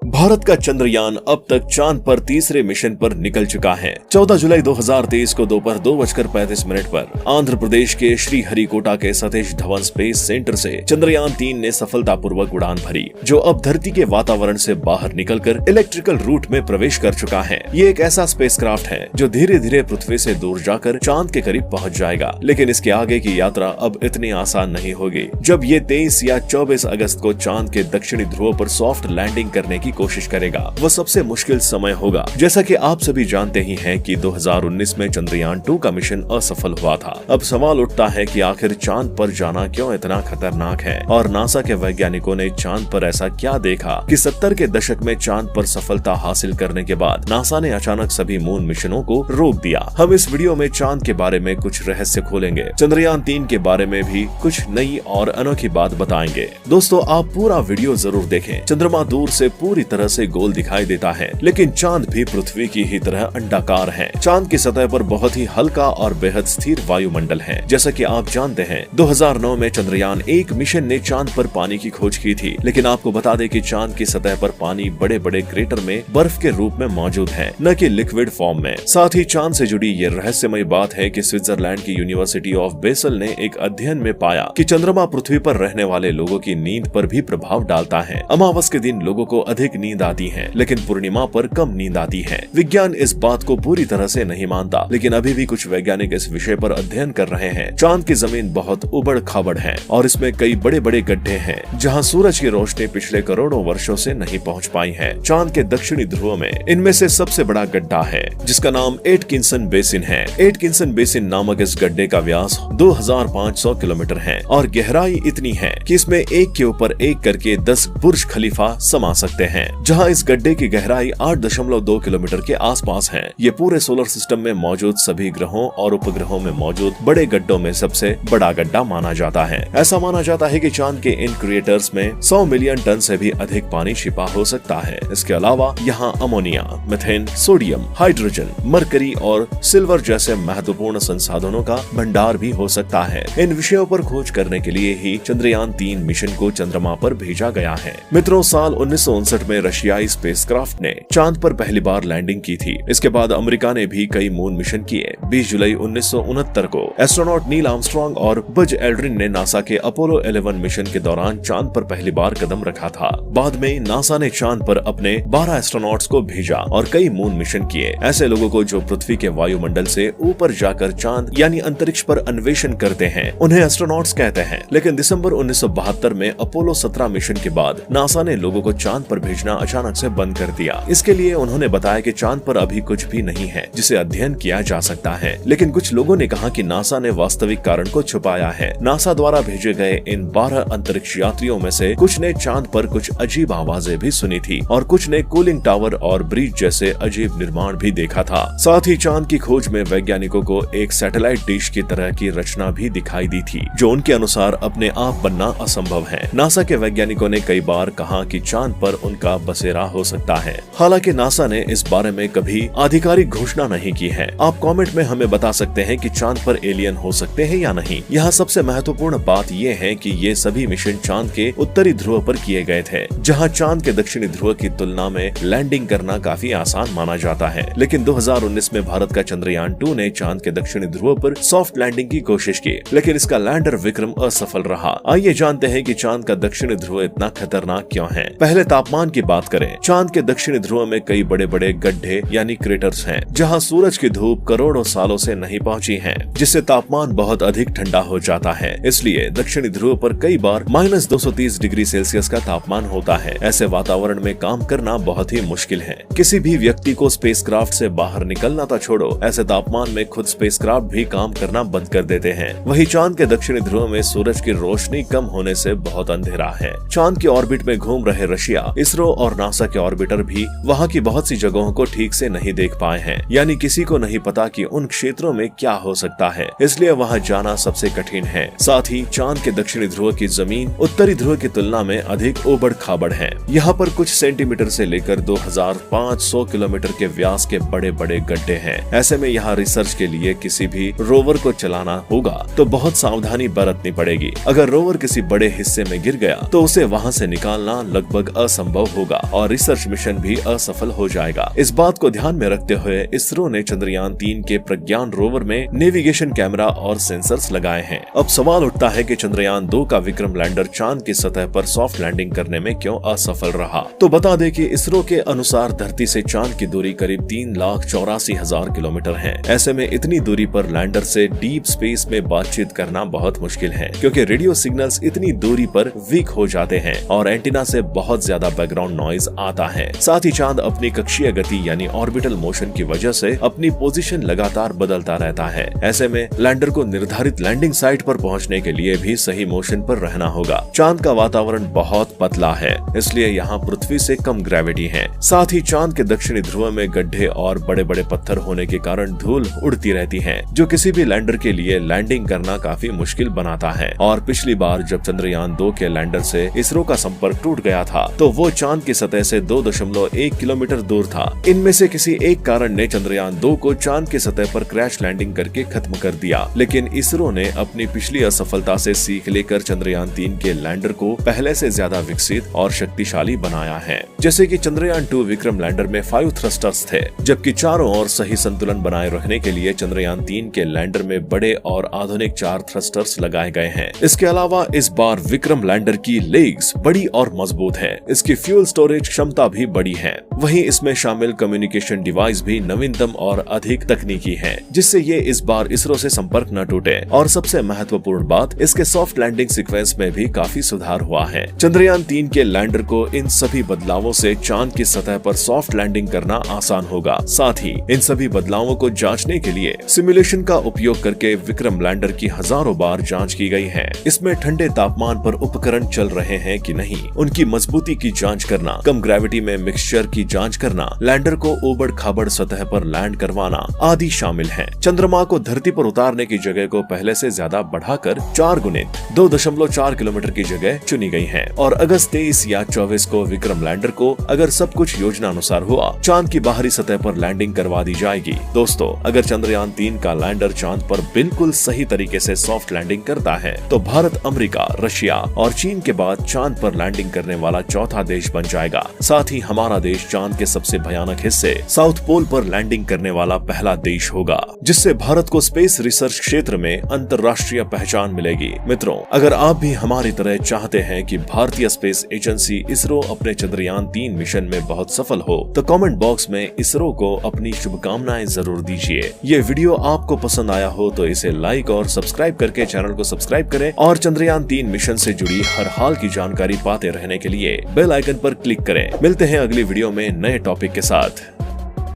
भारत का चंद्रयान अब तक चांद पर तीसरे मिशन पर निकल चुका है। 14 जुलाई 2023 को दोपहर 2:35 पर आंध्र प्रदेश के श्रीहरिकोटा के सतीश धवन स्पेस सेंटर से चंद्रयान 3 ने सफलतापूर्वक उड़ान भरी, जो अब धरती के वातावरण से बाहर निकलकर इलेक्ट्रिकल रूट में प्रवेश कर चुका है। ये एक ऐसा स्पेसक्राफ्ट है जो धीरे धीरे पृथ्वी से दूर जाकर चांद के करीब पहुंच जाएगा, लेकिन इसके आगे की यात्रा अब इतनी आसान नहीं होगी। जब ये 23 या 24 अगस्त को चांद के दक्षिणी ध्रुव पर सॉफ्ट लैंडिंग करने की कोशिश करेगा, वो सबसे मुश्किल समय होगा। जैसा कि आप सभी जानते ही हैं कि 2019 में चंद्रयान 2 का मिशन असफल हुआ था। अब सवाल उठता है कि आखिर चांद पर जाना क्यों इतना खतरनाक है और नासा के वैज्ञानिकों ने चांद पर ऐसा क्या देखा कि 70 के दशक में चांद पर सफलता हासिल करने के बाद नासा ने अचानक सभी मून मिशनों को रोक दिया। हम इस वीडियो में चांद के बारे में कुछ रहस्य खोलेंगे, चंद्रयान 3 के बारे में भी कुछ नई और अनोखी बात बताएंगे। दोस्तों, आप पूरा वीडियो जरूर देखें। चंद्रमा दूर से पूरी तरह से गोल दिखाई देता है, लेकिन चांद भी पृथ्वी की ही तरह अंडाकार है। चांद की सतह पर बहुत ही हल्का और बेहद स्थिर वायुमंडल है। जैसा कि आप जानते हैं, 2009 में चंद्रयान 1 मिशन ने चांद पर पानी की खोज की थी, लेकिन आपको बता दें कि चांद की सतह पर पानी बड़े बड़े क्रेटर में बर्फ के रूप में मौजूद है, न कि लिक्विड फॉर्म में। साथ ही चांद से जुड़ी ये रहस्यमय बात है कि स्विट्जरलैंड की यूनिवर्सिटी ऑफ बेसल ने एक अध्ययन में पाया कि चंद्रमा पृथ्वी पर रहने वाले लोगों की नींद पर भी प्रभाव डालता है। अमावस के दिन लोगों को अधिक नींद आती है, लेकिन पूर्णिमा पर कम नींद आती है। विज्ञान इस बात को पूरी तरह से नहीं मानता, लेकिन अभी भी कुछ वैज्ञानिक इस विषय पर अध्ययन कर रहे हैं। चांद की जमीन बहुत उबड़ खाबड़ है और इसमें कई बड़े बड़े गड्ढे हैं, जहां सूरज की रोशनी पिछले करोड़ों वर्षों से नहीं पहुंच पाई है। चांद के दक्षिणी ध्रुव में इनमें से सबसे बड़ा गड्ढा है, जिसका नाम एटकिंसन बेसिन है। एटकिंसन बेसिन नामक इस गड्ढे का व्यास 2500 किलोमीटर है और गहराई इतनी है कि इसमें एक के ऊपर एक करके 10 बुर्ज खलीफा समा सकते हैं। जहां इस गड्ढे की गहराई 8.2 किलोमीटर के आसपास है। ये पूरे सोलर सिस्टम में मौजूद सभी ग्रहों और उपग्रहों में मौजूद बड़े गड्ढों में सबसे बड़ा गड्ढा माना जाता है। ऐसा माना जाता है कि चांद के इन क्रिएटर्स में 100 मिलियन टन से भी अधिक पानी छिपा हो सकता है। इसके अलावा यहाँ ammonia, methane, sodium, hydrogen, mercury और सिल्वर जैसे महत्वपूर्ण संसाधनों का भंडार भी हो सकता है। इन विषयों पर खोज करने के लिए ही चंद्रयान 3 मिशन को चंद्रमा पर भेजा गया है। मित्रों, साल 1959 में रशियाई स्पेसक्राफ्ट ने चांद पर पहली बार लैंडिंग की थी। इसके बाद अमेरिका ने भी कई मून मिशन किए। 20 जुलाई 1969 को एस्ट्रोनॉट नील आर्मस्ट्रांग और बज एल्ड्रिन ने नासा के अपोलो 11 मिशन के दौरान चांद पर पहली बार कदम रखा था। बाद में नासा ने चांद पर अपने 12 एस्ट्रोनॉट्स को भेजा और कई मून मिशन किए। ऐसे लोगों को जो पृथ्वी के वायुमंडल से ऊपर जाकर चांद यानी अंतरिक्ष पर अन्वेषण करते हैं, उन्हें एस्ट्रोनॉट्स कहते हैं। लेकिन दिसंबर 1972 में अपोलो 17 मिशन के बाद नासा ने लोगों को चांद पर भेजना अचानक से बंद कर दिया। इसके लिए उन्होंने बताया कि चांद पर अभी कुछ भी नहीं है जिसे अध्ययन किया जा सकता है। लेकिन कुछ लोगों ने कहा कि नासा ने वास्तविक कारण को छुपाया है। नासा द्वारा भेजे गए इन 12 अंतरिक्ष यात्रियों में से कुछ ने चांद पर कुछ अजीब आवाजें भी सुनी थी और कुछ ने कूलिंग टावर और ब्रिज जैसे अजीब निर्माण भी देखा था। साथ ही चांद की खोज में वैज्ञानिकों को एक सैटेलाइट डिश की तरह की रचना भी दिखाई दी थी, जो उनके अनुसार अपने आप बनना असंभव है। नासा के वैज्ञानिकों ने कई बार कहा कि चांद पर उनका बसेरा हो सकता है। हालांकि नासा ने इस बारे में कभी आधिकारिक घोषणा नहीं की है। आप कमेंट में हमें बता सकते हैं कि चांद पर एलियन हो सकते हैं या नहीं। यहाँ सबसे महत्वपूर्ण बात यह है कि ये सभी मिशन चांद के उत्तरी ध्रुव पर किए गए थे, जहाँ चांद के दक्षिणी ध्रुव की तुलना में लैंडिंग करना काफी आसान माना जाता है। लेकिन 2019 में भारत का चंद्रयान 2 ने चांद के दक्षिणी ध्रुव पर सॉफ्ट लैंडिंग की कोशिश की, लेकिन इसका लैंडर विक्रम असफल रहा। आइए जानते हैं कि चांद का दक्षिणी ध्रुव इतना खतरनाक क्यों है। पहले तापमान की बात करें। चांद के दक्षिणी ध्रुव में कई बड़े बड़े गड्ढे यानी क्रेटर्स हैं, जहां सूरज की धूप करोड़ों सालों से नहीं पहुंची है, जिससे तापमान बहुत अधिक ठंडा हो जाता है। इसलिए दक्षिणी ध्रुव पर कई बार -230 डिग्री सेल्सियस का तापमान होता है। ऐसे वातावरण में काम करना बहुत ही मुश्किल है। किसी भी व्यक्ति को स्पेसक्राफ्ट से बाहर निकलना तो छोड़ो, ऐसे तापमान में खुद स्पेसक्राफ्ट भी काम करना बंद कर देते हैं। वही चांद के दक्षिणी ध्रुव में सूरज की रोशनी कम होने से बहुत अंधेरा है। चांद की ऑर्बिट में घूम रहे रशिया, इसरो और नासा के ऑर्बिटर भी वहाँ की बहुत सी जगहों को ठीक से नहीं देख पाए हैं, यानी किसी को नहीं पता कि उन क्षेत्रों में क्या हो सकता है, इसलिए वहाँ जाना सबसे कठिन है। साथ ही चांद के दक्षिणी ध्रुव की जमीन उत्तरी ध्रुव की तुलना में अधिक उबड़ खाबड़ है। यहाँ पर कुछ सेंटीमीटर से लेकर 2500 किलोमीटर के व्यास के बड़े बड़े गड्ढे हैं। ऐसे में यहाँ रिसर्च के लिए किसी भी रोवर को चलाना होगा तो बहुत सावधानी बरतनी पड़ेगी। अगर रोवर किसी बड़े हिस्से में गिर गया तो उसे वहाँ से निकालना लगभग असंभव होगा और रिसर्च मिशन भी असफल हो जाएगा। इस बात को ध्यान में रखते हुए इसरो ने चंद्रयान 3 के प्रज्ञान रोवर में नेविगेशन कैमरा और सेंसर्स लगाए हैं। अब सवाल उठता है कि चंद्रयान 2 का विक्रम लैंडर चांद की सतह पर सॉफ्ट लैंडिंग करने में क्यों असफल रहा। तो बता दें कि इसरो के अनुसार धरती से चांद की दूरी करीब 3,84,000 किलोमीटर है। ऐसे में इतनी दूरी पर लैंडर से डीप स्पेस में बातचीत करना बहुत मुश्किल है, क्योंकि रेडियो सिग्नल्स इतनी दूरी पर वीक हो जाते हैं और एंटीना से बहुत ज्यादा बैकग्राउंड नॉइज आता है। साथ ही चांद अपनी कक्षीय गति यानी ऑर्बिटल मोशन की वजह से अपनी पोजीशन लगातार बदलता रहता है। ऐसे में लैंडर को निर्धारित लैंडिंग साइट पर पहुंचने के लिए भी सही मोशन पर रहना होगा। चांद का वातावरण बहुत पतला है, इसलिए यहाँ पृथ्वी से कम ग्रेविटी है। साथ ही चांद के दक्षिणी ध्रुव में गड्ढे और बड़े बड़े पत्थर होने के कारण धूल उड़ती रहती है, जो किसी भी लैंडर के लिए लैंडिंग करना काफी मुश्किल बनाता है। और पिछली बार जब चंद्रयान 2 के लैंडर से इसरो का संपर्क टूट गया था, तो वो चांद की सतह से 2.1 किलोमीटर दूर था। इनमें से किसी एक कारण ने चंद्रयान 2 को चांद की सतह पर क्रैश लैंडिंग करके खत्म कर दिया। लेकिन इसरो ने अपनी पिछली असफलता से सीख लेकर चंद्रयान 3 के लैंडर को पहले से ज्यादा विकसित और शक्तिशाली बनाया है। जैसे कि चंद्रयान 2 विक्रम लैंडर में 5 थ्रस्टर्स थे, जबकि चारों ओर सही संतुलन बनाए रखने के लिए चंद्रयान 3 के लैंडर में बड़े और आधुनिक 4 थ्रस्टर्स लगाए गए हैं। इसके अलावा इस बार विक्रम लैंडर की लेग्स बड़ी और मजबूत है। इसकी फ्यूल स्टोरेज क्षमता भी बड़ी है। वहीं इसमें शामिल कम्युनिकेशन डिवाइस भी नवीनतम और अधिक तकनीकी है, जिससे ये इस बार इसरो से संपर्क न टूटे। और सबसे महत्वपूर्ण बात, इसके सॉफ्ट लैंडिंग सीक्वेंस में भी काफी सुधार हुआ है। चंद्रयान 3 के लैंडर को इन सभी बदलावों से चांद की सतह पर सॉफ्ट लैंडिंग करना आसान होगा। साथ ही इन सभी बदलावों को जांचने के लिए सिमुलेशन का उपयोग करके विक्रम लैंडर की हजारों बार जांच की गई है। इसमें ठंडे तापमान पर उपकरण चल रहे हैं कि नहीं, उनकी मजबूती की जांच करना, कम ग्रेविटी में मिक्सचर की जांच करना, लैंडर को ऊबड़ खाबड़ सतह पर लैंड करवाना आदि शामिल है। चंद्रमा को धरती पर उतारने की जगह को पहले से ज्यादा बढ़ाकर 4 गुणित 2.4 किलोमीटर की जगह चुनी गई है। और अगस्त 23 या 24 को विक्रम लैंडर को, अगर सब कुछ योजना अनुसार हुआ, चांद की बाहरी सतह पर लैंडिंग करवा दी जाएगी। दोस्तों, अगर चंद्रयान 3 का लैंडर चांद पर बिल्कुल सही तरीके से सॉफ्ट लैंडिंग करता है, तो भारत, अमेरिका, रशिया और चीन के बाद चांद पर लैंडिंग करने वाला चौथा देश बन जाएगा। साथ ही हमारा देश चांद के सबसे भयानक हिस्से साउथ पोल पर लैंडिंग करने वाला पहला देश होगा, जिससे भारत को स्पेस रिसर्च क्षेत्र में अंतर्राष्ट्रीय पहचान मिलेगी। मित्रों, अगर आप भी हमारी तरह चाहते हैं कि भारतीय स्पेस एजेंसी इसरो अपने चंद्रयान 3 मिशन में बहुत सफल हो, तो कमेंट बॉक्स में इसरो को अपनी शुभकामनाएं जरूर दीजिए। ये वीडियो आपको पसंद आया हो तो इसे लाइक और सब्सक्राइब करके चैनल को सब्सक्राइब करें और चंद्रयान 3 मिशन से जुड़ी हर हाल की जानकारी पाते रहने के लिए बेल आइकन पर क्लिक करें। मिलते हैं अगली वीडियो में नए टॉपिक के साथ।